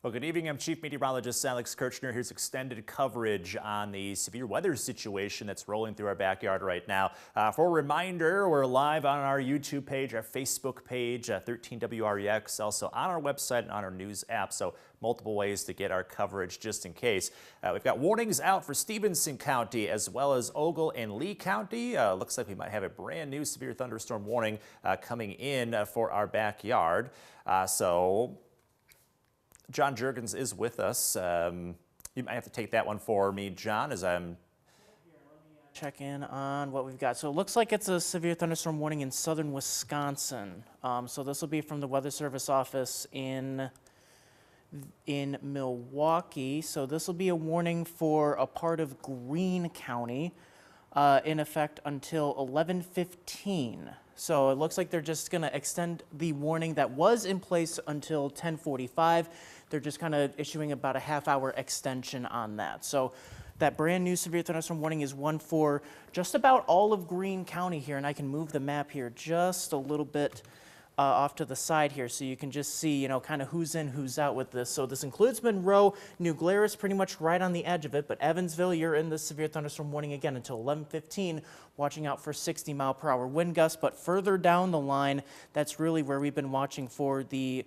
Well, good evening. I'm Chief Meteorologist Alex Kirchner. Here's extended coverage on the severe weather situation that's rolling through our backyard right now. For a reminder, we're live on our YouTube page, our Facebook page, 13WREX, also on our website and on our news app. So multiple ways to get our coverage just in case. We've got warnings out for Stevenson County as well as Ogle and Lee County. Looks like we might have a brand new severe thunderstorm warning coming in for our backyard. John Juergens is with us. You might have to take that one for me, John, as I'm check in on what we've got. So it looks like it's a severe thunderstorm warning in southern Wisconsin. So this will be from the Weather Service office in Milwaukee. So this will be a warning for a part of Greene County in effect until 11:15. So it looks like they're just going to extend the warning that was in place until 10:45. They're just kind of issuing about a half-hour extension on that. So that brand new severe thunderstorm warning is one for just about all of Greene County here, and I can move the map here just a little bit off to the side here so you can just see, you know, kind of who's in, who's out with this. So this includes Monroe. New Glarus pretty much right on the edge of it, but Evansville, you're in the severe thunderstorm warning again until 11:15, watching out for 60-mile-per-hour wind gusts. But further down the line, that's really where we've been watching for the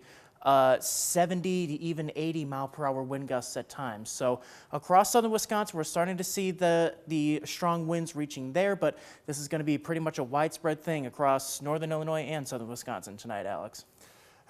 70 to even 80-mile-per-hour wind gusts at times. So across southern Wisconsin, we're starting to see the strong winds reaching there, but this is going to be pretty much a widespread thing across northern Illinois and southern Wisconsin tonight, Alex.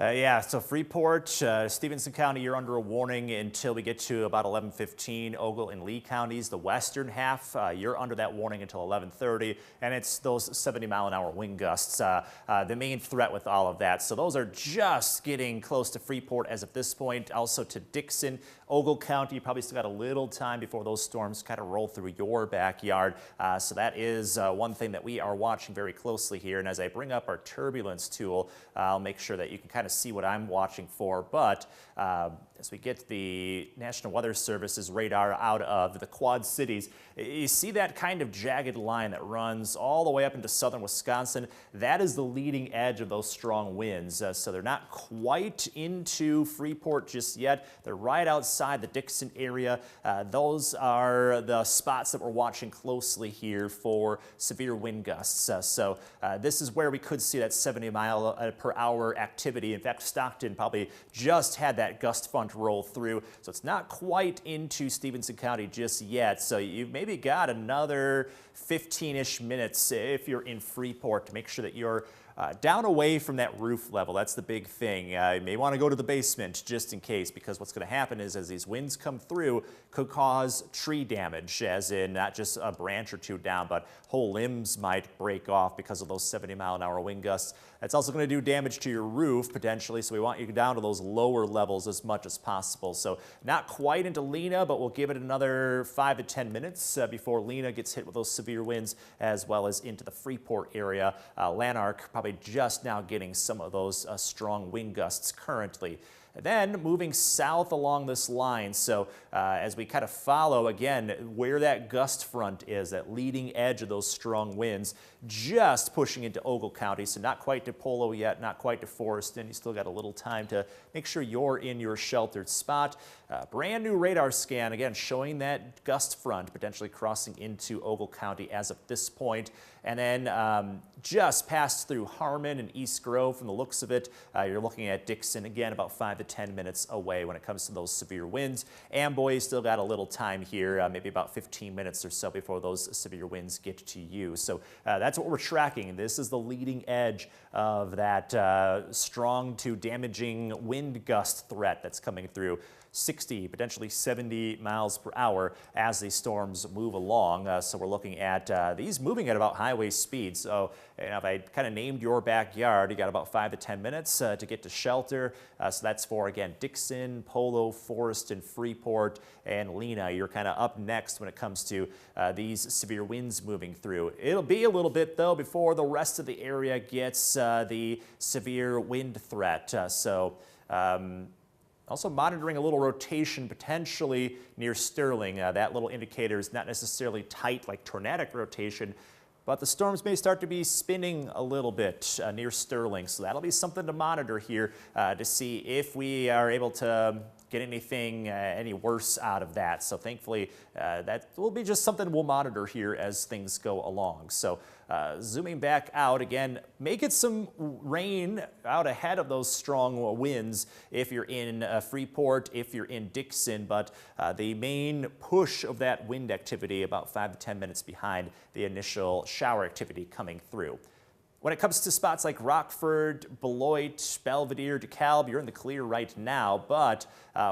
Yeah, so Freeport, Stevenson County, you're under a warning until we get to about 11:15. Ogle and Lee counties, the western half, you're under that warning until 11:30, and it's those 70-mile-an-hour wind gusts, the main threat with all of that. So those are just getting close to Freeport as of this point. Also to Dixon, Ogle County, you probably still got a little time before those storms kind of roll through your backyard. So that is one thing that we are watching very closely here. And as I bring up our turbulence tool, I'll make sure that you can kind of see what I'm watching for. But as we get the National Weather Service's radar out of the Quad Cities, you see that kind of jagged line that runs all the way up into southern Wisconsin. That is the leading edge of those strong winds. So they're not quite into Freeport just yet. They're right outside the Dixon area. Those are the spots that we're watching closely here for severe wind gusts. This is where we could see that 70-mile-per-hour activity. In fact, Stockton probably just had that gust front roll through, so it's not quite into Stevenson County just yet. So you've maybe got another 15-ish minutes if you're in Freeport to make sure that you're down away from that roof level. That's the big thing. You may want to go to the basement just in case, because what's going to happen is as these winds come through, could cause tree damage, as in not just a branch or two down, but whole limbs might break off because of those 70-mile-an-hour wind gusts. That's also going to do damage to your roof potentially, so we want you down to those lower levels as much as possible. So not quite into Lena, but we'll give it another 5 to 10 minutes before Lena gets hit with those severe winds, as well as into the Freeport area. Lanark probably just now getting some of those strong wind gusts currently. And then moving south along this line, so as we kind of follow again where that gust front is, that leading edge of those strong winds, just pushing into Ogle County, so not quite to Polo yet, not quite to Forreston. You still got a little time to make sure you're in your sheltered spot. Brand new radar scan, again, showing that gust front potentially crossing into Ogle County as of this point. And then just passed through Harmon and East Grove from the looks of it. You're looking at Dixon, again, about 5 to 10 minutes away when it comes to those severe winds. Amboy still got a little time here, maybe about 15 minutes or so before those severe winds get to you. So that's what we're tracking. This is the leading edge of that strong to damaging wind gust threat that's coming through. 60, potentially 70 miles per hour as these storms move along. So we're looking at these moving at about highway speed. So if I kind of named your backyard, you got about 5 to 10 minutes to get to shelter. So that's for, again, Dixon, Polo, Forreston, Freeport, and Lena. You're kind of up next when it comes to these severe winds moving through. It'll be a little bit, though, before the rest of the area gets the severe wind threat. Also monitoring a little rotation potentially near Sterling. That little indicator is not necessarily tight like tornadic rotation, but the storms may start to be spinning a little bit near Sterling. So that'll be something to monitor here to see if we are able to get anything any worse out of that. So thankfully, that will be just something we'll monitor here as things go along. So zooming back out again, may get some rain out ahead of those strong winds if you're in Freeport, if you're in Dixon, but the main push of that wind activity about 5 to 10 minutes behind the initial shower activity coming through. When it comes to spots like Rockford, Beloit, Belvedere, DeKalb, you're in the clear right now, but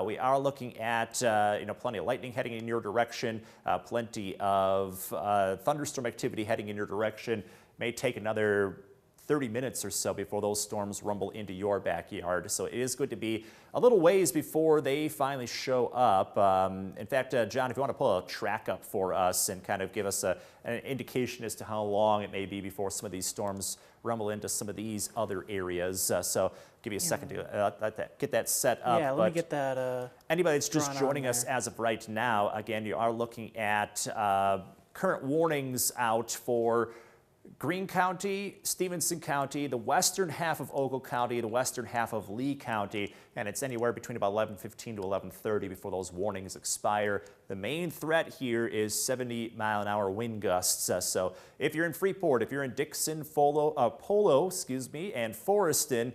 we are looking at plenty of lightning heading in your direction, plenty of thunderstorm activity heading in your direction. May take another 30 minutes or so before those storms rumble into your backyard. So it is good to be a little ways before they finally show up. In fact, John, if you want to pull a track up for us and kind of give us an indication as to how long it may be before some of these storms rumble into some of these other areas. So give you a second to get that set up. Yeah, let me get that. Anybody that's just joining us as of right now, again, you are looking at current warnings out for Greene County, Stevenson County, the western half of Ogle County, the western half of Lee County, and it's anywhere between about 11:15 to 11:30 before those warnings expire. The main threat here is 70-mile-an-hour wind gusts. So if you're in Freeport, if you're in Dixon, Polo, and Forreston,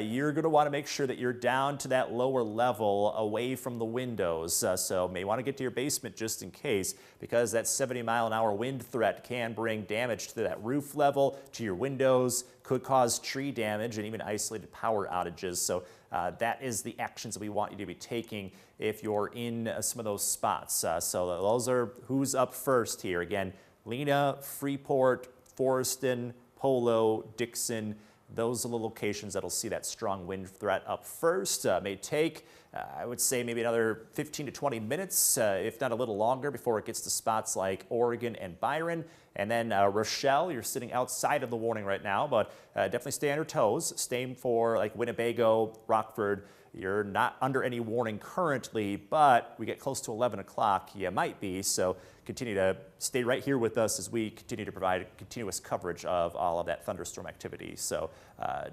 you're going to want to make sure that you're down to that lower level away from the windows. So may want to get to your basement just in case, because that 70-mile-an-hour wind threat can bring damage to that roof level, to your windows, could cause tree damage and even isolated power outages. So that is the actions that we want you to be taking if you're in some of those spots. So those are who's up first here. Again, Lena, Freeport, Forreston, Polo, Dixon. Those are the locations that'll see that strong wind threat up first. May take, I would say, maybe another 15 to 20 minutes, if not a little longer, before it gets to spots like Oregon and Byron. And then Rochelle, you're sitting outside of the warning right now, but definitely stay on your toes. Same for like Winnebago, Rockford. You're not under any warning currently, but we get close to 11 o'clock, you might be. So continue to stay right here with us as we continue to provide continuous coverage of all of that thunderstorm activity. So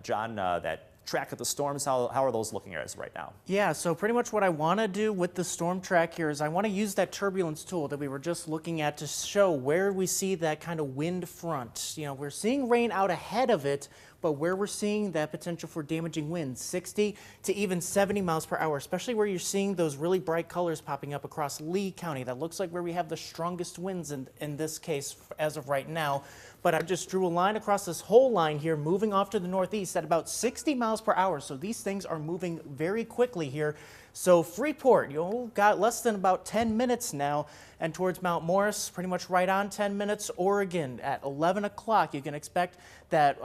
John, that track of the storms, how are those looking at us right now? Yeah, so pretty much what I want to do with the storm track here is I want to use that turbulence tool that we were just looking at to show where we see that kind of wind front. You know, we're seeing rain out ahead of it, but where we're seeing that potential for damaging winds, 60 to even 70 miles per hour, especially where you're seeing those really bright colors popping up across Lee County. That looks like where we have the strongest winds in this case as of right now. But I just drew a line across this whole line here, moving off to the northeast at about 60 miles per hour. So these things are moving very quickly here. So Freeport, you've got less than about 10 minutes now, and towards Mount Morris, pretty much right on 10 minutes. Oregon at 11 o'clock, you can expect that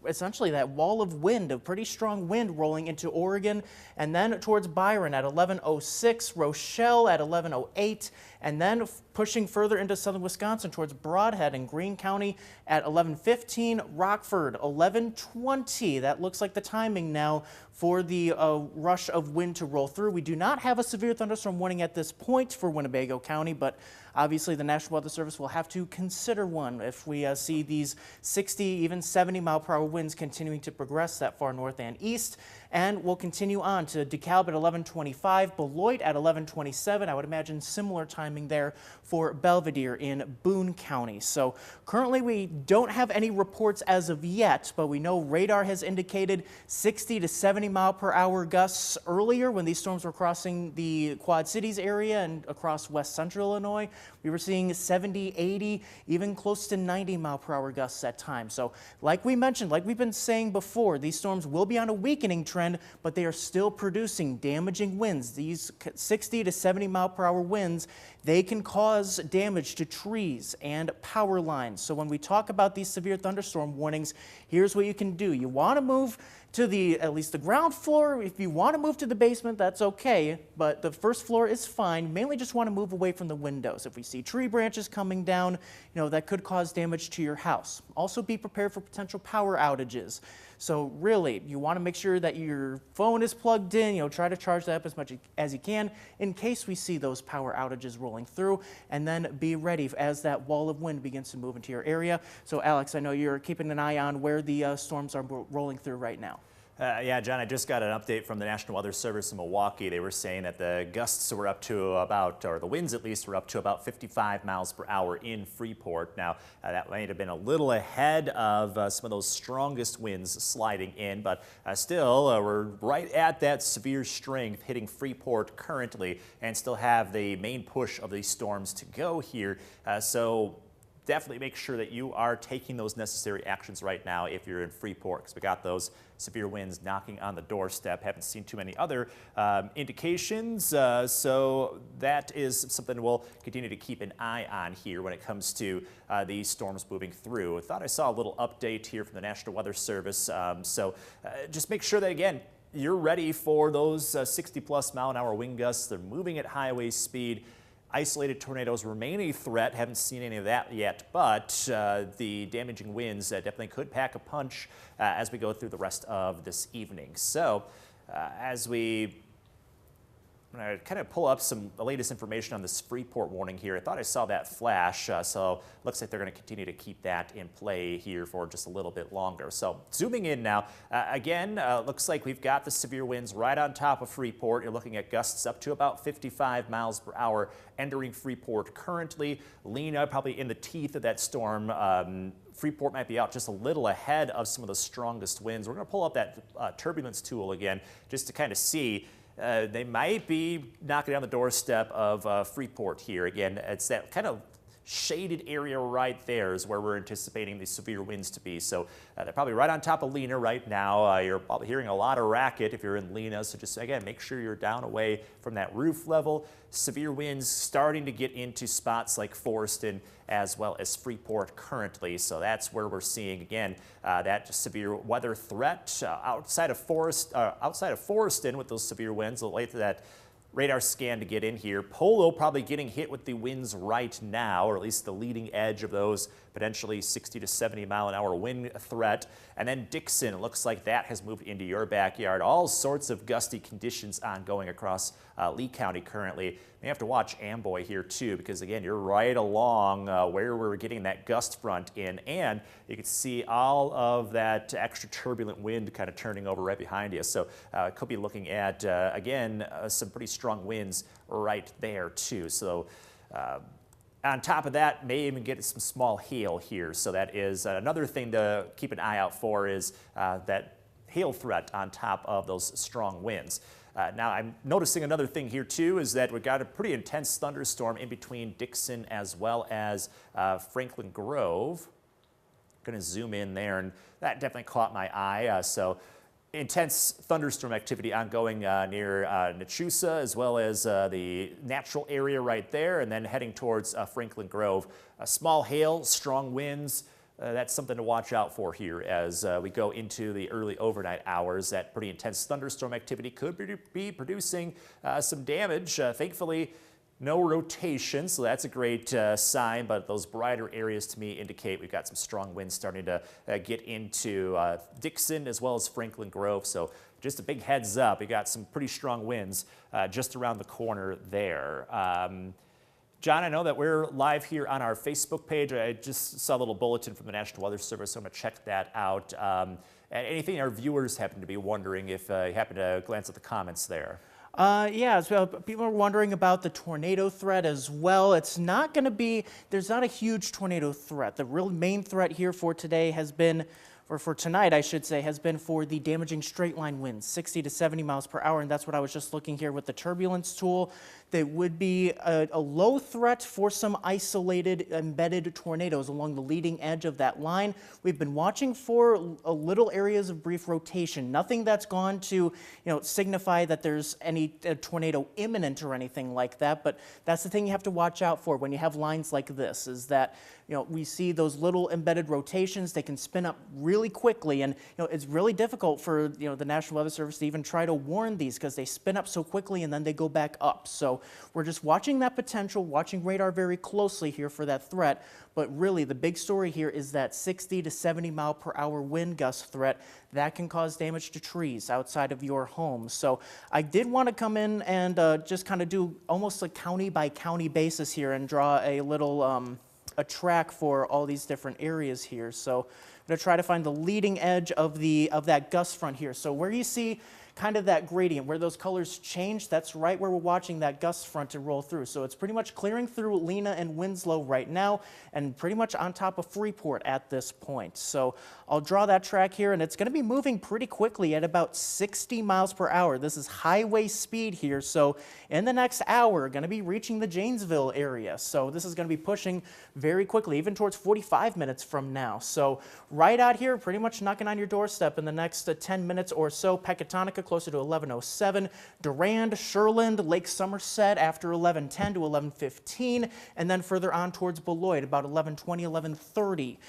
essentially that wall of wind, a pretty strong wind rolling into Oregon, and then towards Byron at 11:06, Rochelle at 11:08, and then pushing further into southern Wisconsin towards Broadhead and Greene County at 11:15, Rockford 11:20. That looks like the timing now for the rush of wind to roll through. We do not have a severe thunderstorm warning at this point for Winnebago County, but obviously the National Weather Service will have to consider one if we see these 60, even 70 mile per hour winds continuing to progress that far north and east. And we'll continue on to DeKalb at 11:25, Beloit at 11:27. I would imagine similar timing there for Belvedere in Boone County. So currently we don't have any reports as of yet, but we know radar has indicated 60 to 70 mile per hour gusts earlier when these storms were crossing the Quad Cities area and across west central Illinois. We were seeing 70, 80, even close to 90 mile per hour gusts at times. So like we mentioned, like we've been saying before, these storms will be on a weakening trend, but they are still producing damaging winds. These 60 to 70 mile per hour winds, they can cause damage to trees and power lines. So when we talk about these severe thunderstorm warnings, here's what you can do. You want to move to at least the ground floor. If you want to move to the basement, that's okay, but the first floor is fine. Mainly just want to move away from the windows. If we see tree branches coming down, that could cause damage to your house. Also be prepared for potential power outages. So really, you want to make sure that your phone is plugged in, try to charge that up as much as you can in case we see those power outages rolling through, and then be ready as that wall of wind begins to move into your area. So Alex, I know you're keeping an eye on where the storms are rolling through right now. Yeah, John, I just got an update from the National Weather Service in Milwaukee. They were saying that the gusts were up to about, or the winds at least, were up to about 55 miles per hour in Freeport. Now, that might have been a little ahead of some of those strongest winds sliding in, but still, we're right at that severe strength hitting Freeport currently and still have the main push of these storms to go here. So definitely make sure that you are taking those necessary actions right now if you're in Freeport, because we got those severe winds knocking on the doorstep. Haven't seen too many other indications, so that is something we'll continue to keep an eye on here when it comes to these storms moving through. I thought I saw a little update here from the National Weather Service, so just make sure that, again, you're ready for those 60-plus mile-an-hour wind gusts. They're moving at highway speed. Isolated tornadoes remain a threat. Haven't seen any of that yet, but the damaging winds definitely could pack a punch as we go through the rest of this evening. So as we kind of pull up the latest information on this Freeport warning here, I thought I saw that flash, so looks like they're going to continue to keep that in play here for just a little bit longer. So zooming in now, again, looks like we've got the severe winds right on top of Freeport. You're looking at gusts up to about 55 miles per hour entering Freeport currently. Lena probably in the teeth of that storm. Freeport might be out just a little ahead of some of the strongest winds. We're going to pull up that turbulence tool again just to kind of see. They might be knocking down the doorstep of Freeport here. Again, it's that kind of shaded area right there is where we're anticipating these severe winds to be. So they're probably right on top of Lena right now. You're probably hearing a lot of racket if you're in Lena. So just, again, make sure you're down away from that roof level. Severe winds starting to get into spots like Foreston as well as Freeport currently. So that's where we're seeing, again, that severe weather threat outside of Foreston with those severe winds. We'll wait for that radar scan to get in here. Polo probably getting hit with the winds right now, or at least the leading edge of those potentially 60 to 70 mile an hour wind threat. And then Dixon, it looks like that has moved into your backyard. All sorts of gusty conditions ongoing across Lee County currently. You have to watch Amboy here too, because again, you're right along where we're getting that gust front in, and you can see all of that extra turbulent wind kind of turning over right behind you. So could be looking at, again, some pretty strong winds right there too. So on top of that, may even get some small hail here. So that is another thing to keep an eye out for, is that hail threat on top of those strong winds. Now, I'm noticing another thing here, too, is that we've got a pretty intense thunderstorm in between Dixon as well as Franklin Grove. Going to zoom in there, and that definitely caught my eye. So intense thunderstorm activity ongoing near Nachusa, as well as the natural area right there, and then heading towards Franklin Grove. Small hail, strong winds. That's something to watch out for here as we go into the early overnight hours. That pretty intense thunderstorm activity could be producing some damage. Thankfully, no rotation, so that's a great sign, but those brighter areas to me indicate we've got some strong winds starting to get into Dixon as well as Franklin Grove. So just a big heads up, we got some pretty strong winds just around the corner there. John, I know that we're live here on our Facebook page. I just saw a little bulletin from the National Weather Service, so I'm going to check that out. Anything our viewers happen to be wondering, if you happen to glance at the comments there? Yeah, so people are wondering about the tornado threat as well. It's not going to be, there's not a huge tornado threat. The real main threat here for today has been, or for tonight, I should say, has been for the damaging straight line winds, 60 to 70 miles per hour, and that's what I was just looking here with the turbulence tool. There would be a low threat for some isolated embedded tornadoes along the leading edge of that line. We've been watching for little areas of brief rotation. Nothing that's gone to, signify that there's any tornado imminent or anything like that. But that's the thing you have to watch out for when you have lines like this, is that we see those little embedded rotations. They can spin up really quickly, and it's really difficult for the National Weather Service to even try to warn these, because they spin up so quickly and then they go back up. So we're just watching that potential, watching radar very closely here for that threat. But really, the big story here is that 60 to 70 mile per hour wind gust threat that can cause damage to trees outside of your home. So I did want to come in and just kind of do almost a county by county basis here and draw a little a track for all these different areas here. So I'm going to try to find the leading edge of that gust front here. So where you see kind of that gradient, where those colors change, that's right where we're watching that gust front to roll through. So it's pretty much clearing through Lena and Winslow right now and pretty much on top of Freeport at this point. So I'll draw that track here, and it's going to be moving pretty quickly at about 60 miles per hour. This is highway speed here. So in the next hour, going to be reaching the Janesville area. So this is going to be pushing very quickly, even towards 45 minutes from now. So right out here, pretty much knocking on your doorstep in the next 10 minutes or so. Pecatonica closer to 11:07, Durand, Sherland, Lake Somerset after 11:10 to 11:15, and then further on towards Beloit about 11:20, 11:30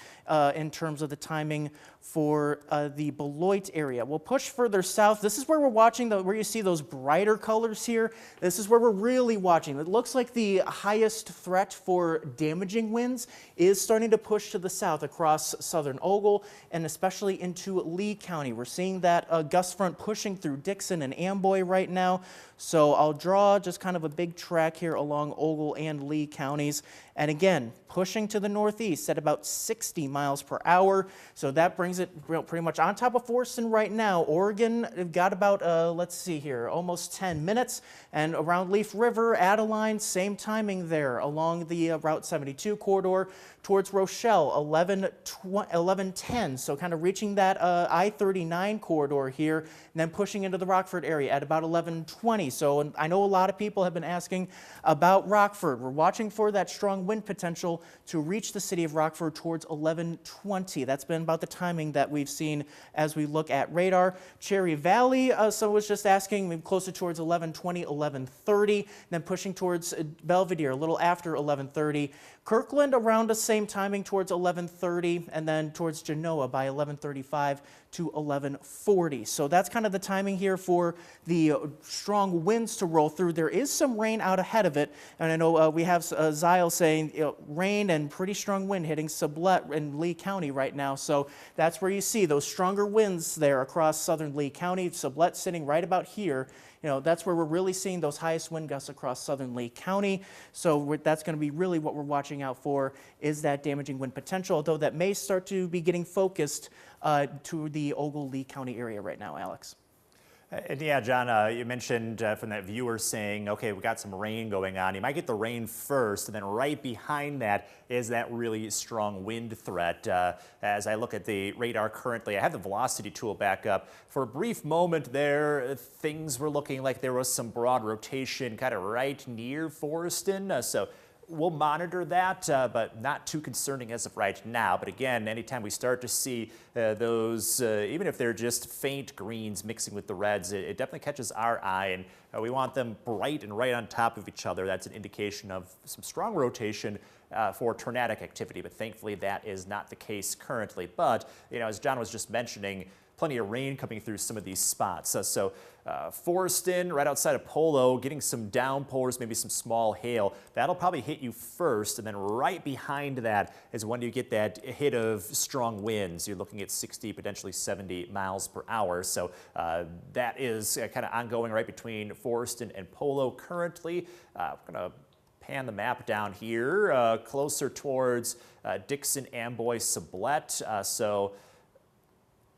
in terms of the timing for the Beloit area. We'll push further south. This is where we're watching, where you see those brighter colors here. This is where we're really watching. It looks like the highest threat for damaging winds is starting to push to the south across southern Ogle and especially into Lee County. We're seeing that gust front pushing through Dixon and Amboy right now. So I'll draw just kind of a big track here along Ogle and Lee counties. And again, pushing to the northeast at about 60 miles per hour. So that brings it pretty much on top of Forreston right now. Oregon, they've got about, let's see here, almost 10 minutes. And around Leaf River, Adeline, same timing there along the Route 72 corridor towards Rochelle, 11:10. So kind of reaching that I-39 corridor here and then pushing into the Rockford area at about 11:20. So I know a lot of people have been asking about Rockford. We're watching for that strong wind potential to reach the city of Rockford towards 11:20. That's been about the timing that we've seen as we look at radar. Cherry Valley, so was just asking, maybe closer towards 11:20, 11:30, then pushing towards Belvedere a little after 11:30. Kirkland around the same timing towards 11:30, and then towards Genoa by 11:35 to 11:40. So that's kind of the timing here for the strong winds to roll through. There is some rain out ahead of it, and I know we have Zyle saying rain and pretty strong wind hitting Sublette in Lee County right now. So that's where you see those stronger winds there across southern Lee County. Sublette sitting right about here. That's where we're really seeing those highest wind gusts across southern Lee County. So that's going to be really what we're watching out for, is that damaging wind potential, although that may start to be getting focused to the Ogle Lee County area right now, Alex. And yeah, John, you mentioned from that viewer saying, okay, we got some rain going on. You might get the rain first, and then right behind that is that really strong wind threat. As I look at the radar currently, I have the velocity tool back up. For a brief moment there, things were looking like there was some broad rotation kind of right near Forreston. So we'll monitor that, but not too concerning as of right now. But again, anytime we start to see those, even if they're just faint greens mixing with the reds, it definitely catches our eye, and we want them bright and right on top of each other. That's an indication of some strong rotation for tornadic activity, but thankfully that is not the case currently. But, as John was just mentioning, plenty of rain coming through some of these spots. Forreston, right outside of Polo, getting some downpours, maybe some small hail. That'll probably hit you first, and then right behind that is when you get that hit of strong winds. You're looking at 60, potentially 70 miles per hour. So that is kind of ongoing right between Forreston and Polo currently. I'm going to pan the map down here, closer towards Dixon, Amboy, Sublette.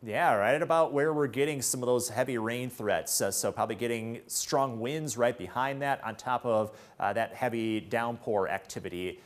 Yeah, right about where we're getting some of those heavy rain threats. So probably getting strong winds right behind that on top of that heavy downpour activity.